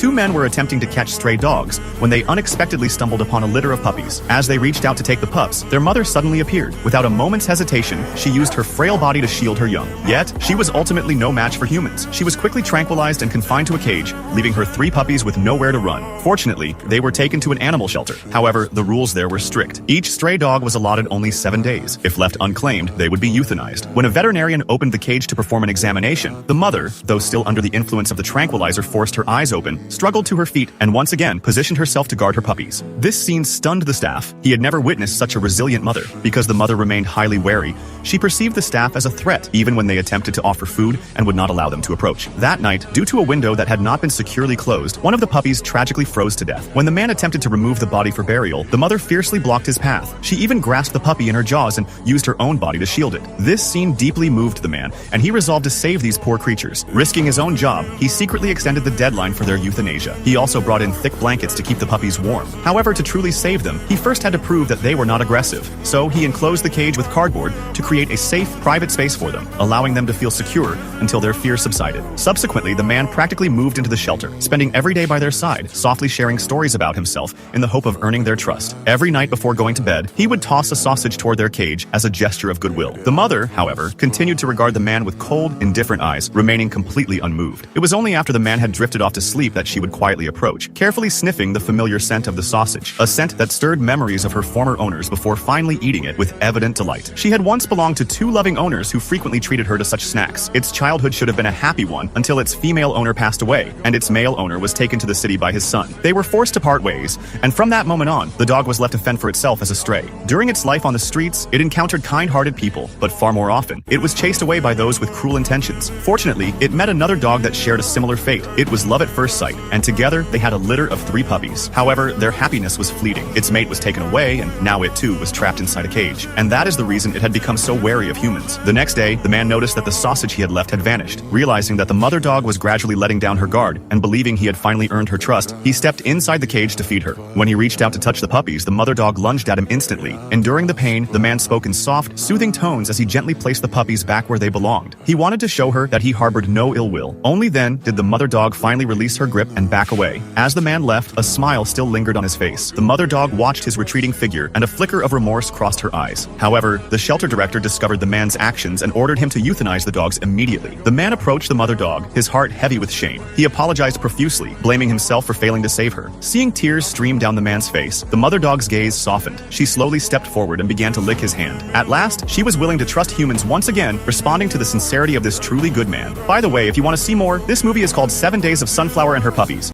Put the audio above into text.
Two men were attempting to catch stray dogs when they unexpectedly stumbled upon a litter of puppies. As they reached out to take the pups, their mother suddenly appeared. Without a moment's hesitation, she used her frail body to shield her young. Yet, she was ultimately no match for humans. She was quickly tranquilized and confined to a cage, leaving her 3 puppies with nowhere to run. Fortunately, they were taken to an animal shelter. However, the rules there were strict. Each stray dog was allotted only 7 days. If left unclaimed, they would be euthanized. When a veterinarian opened the cage to perform an examination, the mother, though still under the influence of the tranquilizer, forced her eyes open, struggled to her feet, and once again positioned herself to guard her puppies. This scene stunned the staff. He had never witnessed such a resilient mother. Because the mother remained highly wary, she perceived the staff as a threat, even when they attempted to offer food and would not allow them to approach. That night, due to a window that had not been securely closed, one of the puppies tragically froze to death. When the man attempted to remove the body for burial, the mother fiercely blocked his path. She even grasped the puppy in her jaws and used her own body to shield it. This scene deeply moved the man, and he resolved to save these poor creatures. Risking his own job, he secretly extended the deadline for their euthanasia. He also brought in thick blankets to keep the puppies warm. However, to truly save them, he first had to prove that they were not aggressive. So he enclosed the cage with cardboard to create a safe, private space for them, allowing them to feel secure until their fear subsided. Subsequently, the man practically moved into the shelter, spending every day by their side, softly sharing stories about himself in the hope of earning their trust. Every night before going to bed, he would toss a sausage toward their cage as a gesture of goodwill. The mother, however, continued to regard the man with cold, indifferent eyes, remaining completely unmoved. It was only after the man had drifted off to sleep that she would quietly approach, carefully sniffing the familiar scent of the sausage, a scent that stirred memories of her former owners before finally eating it with evident delight. She had once belonged to 2 loving owners who frequently treated her to such snacks. Its childhood should have been a happy one until its female owner passed away, and its male owner was taken to the city by his son. They were forced to part ways, and from that moment on, the dog was left to fend for itself as a stray. During its life on the streets, it encountered kind-hearted people, but far more often, it was chased away by those with cruel intentions. Fortunately, it met another dog that shared a similar fate. It was love at first sight, and together they had a litter of 3 puppies. However, their happiness was fleeting. Its mate was taken away, and now it too was trapped inside a cage. And that is the reason it had become so wary of humans. The next day, the man noticed that the sausage he had left had vanished. Realizing that the mother dog was gradually letting down her guard, and believing he had finally earned her trust, he stepped inside the cage to feed her. When he reached out to touch the puppies, the mother dog lunged at him instantly. Enduring the pain, the man spoke in soft, soothing tones as he gently placed the puppies back where they belonged. He wanted to show her that he harbored no ill will. Only then did the mother dog finally release her grip and back away. As the man left, a smile still lingered on his face. The mother dog watched his retreating figure, and a flicker of remorse crossed her eyes. However, the shelter director discovered the man's actions and ordered him to euthanize the dogs immediately. The man approached the mother dog, his heart heavy with shame. He apologized profusely, blaming himself for failing to save her. Seeing tears stream down the man's face, the mother dog's gaze softened. She slowly stepped forward and began to lick his hand. At last, she was willing to trust humans once again, responding to the sincerity of this truly good man. By the way, if you want to see more, this movie is called 7 Days of Sunflower and Her Puppies.